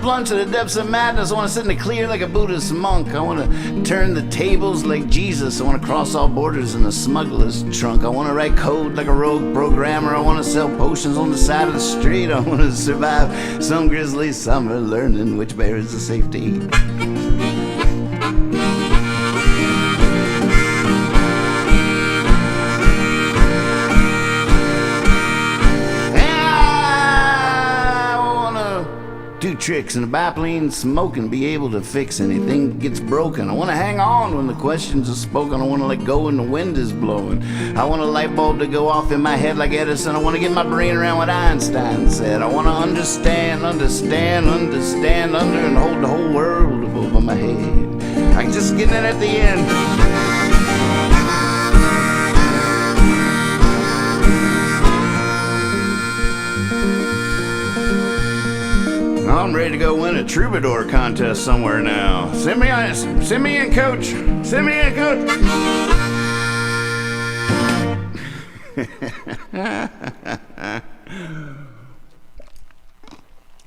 Plunge to the depths of madness. I want to sit in the clear like a Buddhist monk. I want to turn the tables like Jesus. I want to cross all borders in a smuggler's trunk. I want to write code like a rogue programmer. I want to sell potions on the side of the street. I want to survive some grisly summer learning which berries are safe to eat. Do tricks and a biplane smoking, be able to fix anything that gets broken. I want to hang on when the questions are spoken. I want to let go when the wind is blowing. I want a light bulb to go off in my head like Edison. I want to get my brain around what Einstein said. I want to understand under and hold the whole world over my head. I can just get that at the end. I'm ready to go win a troubadour contest somewhere now. Send me in, coach. Send me in, coach.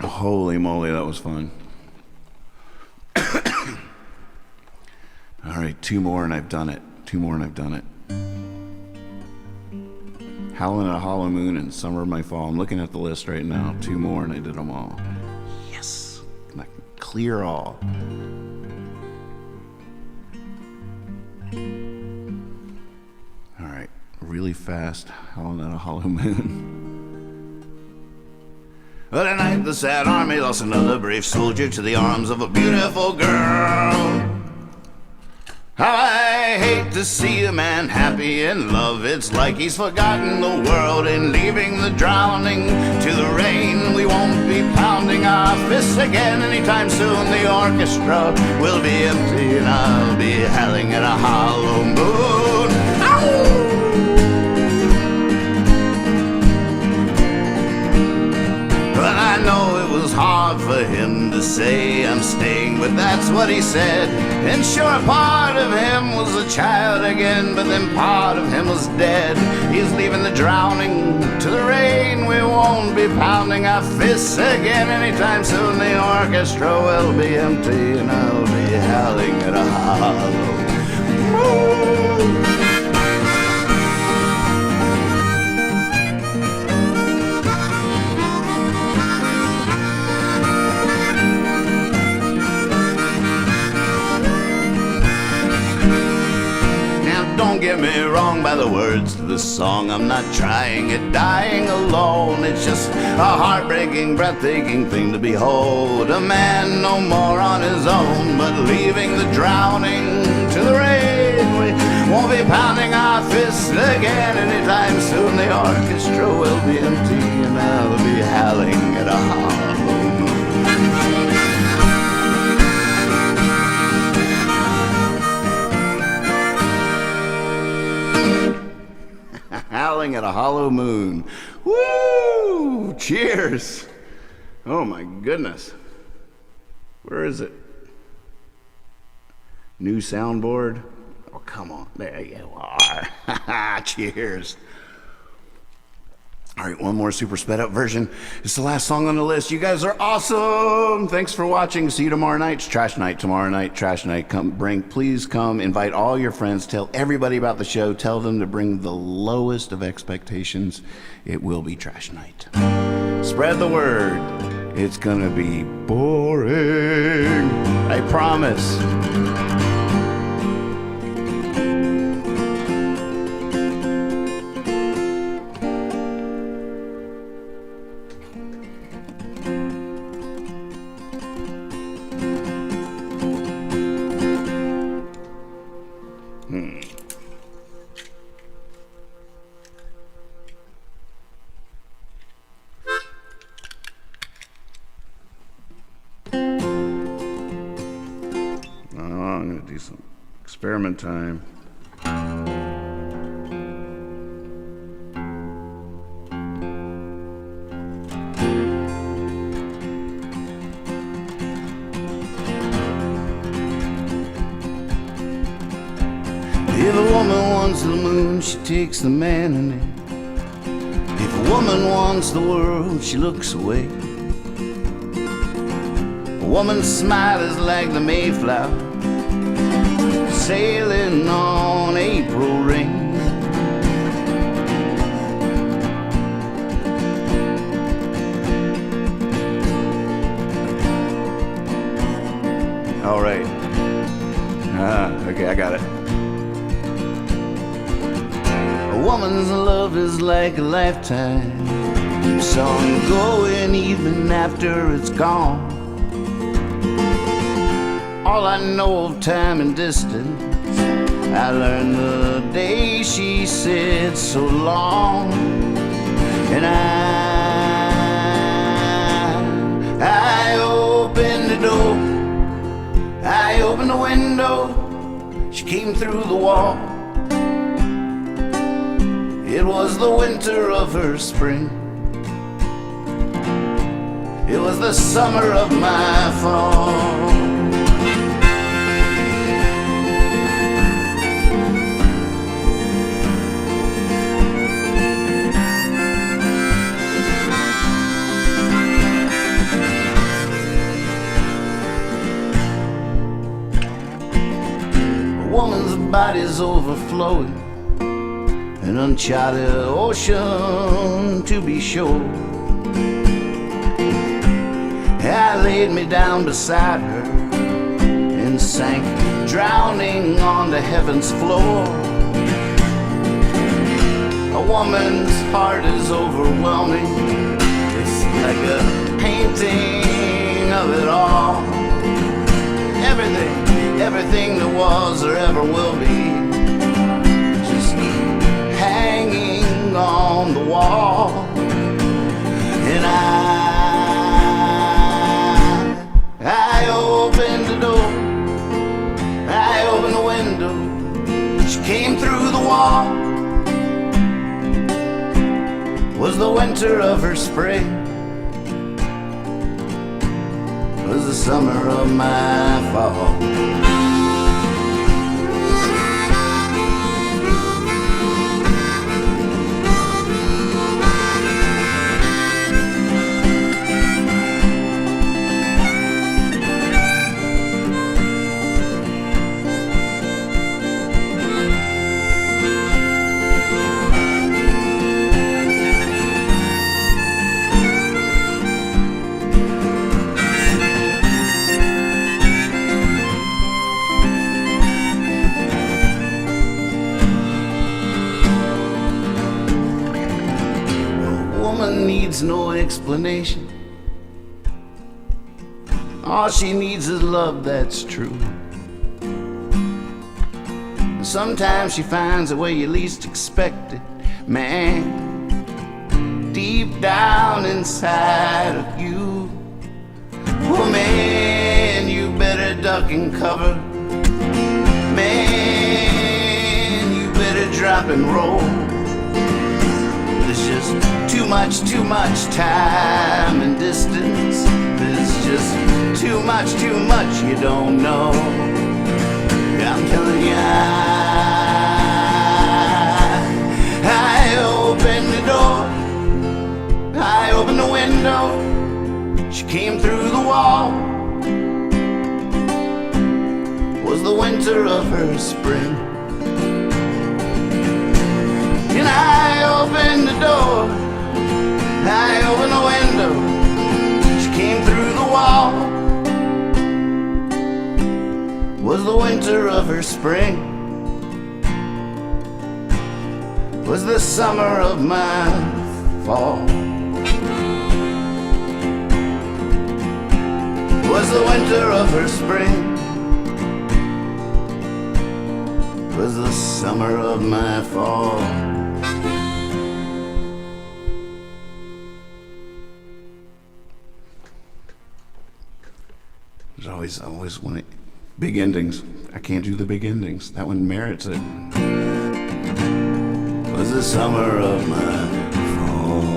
Holy moly, that was fun. All right, two more and I've done it. Howling at a Hollow Moon and Summer of My Fall. I'm looking at the list right now. Two more and I did them all. Yes. I can clear all. All right. Really fast. Howling at a Hollow Moon. Well, tonight the sad army lost another brave soldier to the arms of a beautiful girl. How I hate to see a man happy in love. It's like he's forgotten the world and leaving the drowning to the rain. We won't be pounding our fists again anytime soon. The orchestra will be empty and I'll be howling at a hollow moon. Ow! But I know it was hard for him to say I'm staying, but that's what he said. And sure, a part of him was a child again, but then part of him was dead. He's leaving the drowning to the rain. We won't be pounding our fists again anytime soon. The orchestra will be empty and I'll be howling at a hollow moon. Don't get me wrong by the words to this song. I'm not trying at dying alone. It's just a heartbreaking, breathtaking thing to behold. A man no more on his own, but leaving the drowning to the rain. We won't be pounding our fists again anytime soon. The orchestra will be empty and I'll be howling at a hollow moon. smiling at a hollow moon. Woo! Cheers! Oh my goodness. Where is it? New soundboard? Oh, come on. There you are. Cheers. All right, one more super sped up version. It's the last song on the list. You guys are awesome. Thanks for watching. See you tomorrow night. It's trash night tomorrow night. Trash night. Please come. Invite all your friends. Tell everybody about the show. Tell them to bring the lowest of expectations. It will be trash night. Spread the word. It's gonna be boring. I promise. I'm gonna do some experiment time. If a woman wants the moon, she takes the man in it. If a woman wants the world, she looks away. A woman's smile is like the Mayflower sailing on April rain. All right. Okay, I got it. A woman's love is like a lifetime, keeps on going even after it's gone. All I know of time and distance, I learned the day she said so long. And I opened the door, I opened the window, she came through the wall. It was the winter of her spring, it was the summer of my fall. A woman's body's overflowing, an uncharted ocean to be sure. I laid me down beside her and sank, drowning on the heaven's floor. A woman's heart is overwhelming, it's like a painting of it all. Everything that was or ever will be, just hanging on the wall. And I opened the door, I opened the window, she came through the wall. Was the winter of her spring, was the summer of my fall. Needs no explanation. All she needs is love that's true. Sometimes she finds it where you least expect it, man, deep down inside of you. Oh man, you better duck and cover. Man, you better drop and roll. just too much time and distance. There's just too much you don't know. I'm telling you, I opened the door, I opened the window. She came through the wall. Was the winter of her spring. And I opened the door, I opened the window. She came through the wall. Was the winter of her spring. Was the summer of my fall. Was the winter of her spring. Was the summer of my fall. There's always one big endings. I can't do the big endings. That one merits it. Was the summer of my fall.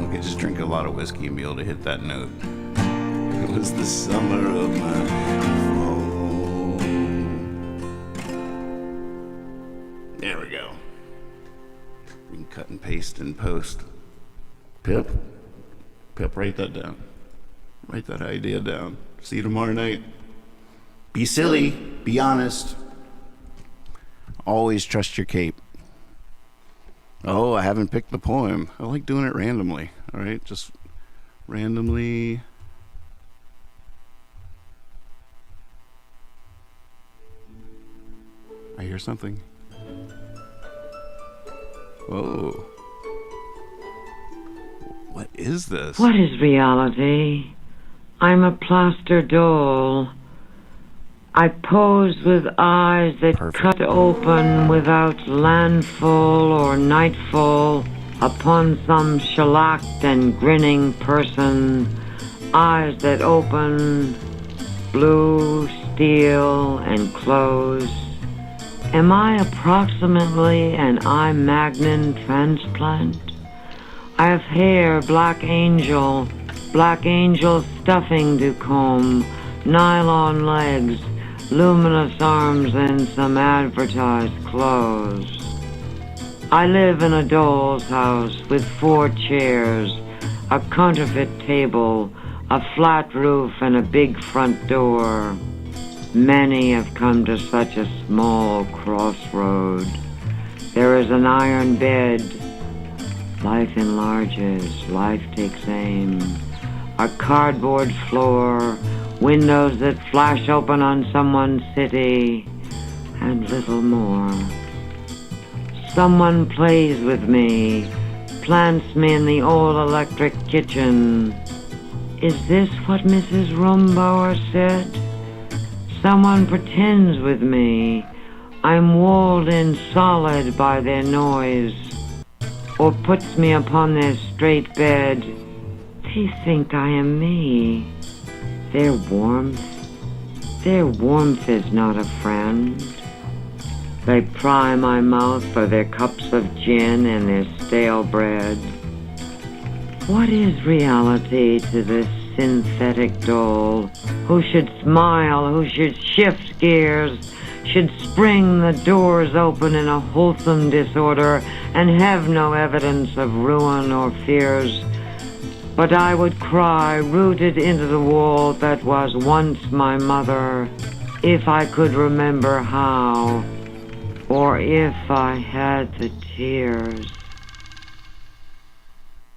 I could just drink a lot of whiskey and be able to hit that note. It was the summer of my fall. There we go. We can cut and paste and post. Pip, write that down. Write that idea down. See you tomorrow night. Be silly. Be honest. Always trust your cape. Oh, I haven't picked the poem. I like doing it randomly. All right, just randomly. I hear something. Whoa. What is this? What is reality? I'm a plaster doll. I pose with eyes that cut open without landfall or nightfall upon some shellacked and grinning person. Eyes that open, blue, steel, and close. Am I approximately an eye magnon transplant? I have hair, black angel stuffing to comb, nylon legs, luminous arms, and some advertised clothes. I live in a doll's house with 4 chairs, a counterfeit table, a flat roof, and a big front door. Many have come to such a small crossroad. There is an iron bed. Life enlarges, life takes aim. A cardboard floor, windows that flash open on someone's city, and little more. Someone plays with me, plants me in the old electric kitchen. Is this what Mrs. Rumbauer said? Someone pretends with me. I'm walled in solid by their noise, or puts me upon their straight bed. They think I am me. Their warmth is not a friend. They pry my mouth for their cups of gin and their stale bread. What is reality to this synthetic doll, who should smile, who should shift gears, should spring the doors open in a wholesome disorder and have no evidence of ruin or fears? But I would cry, rooted into the wall that was once my mother, if I could remember how, or if I had the tears.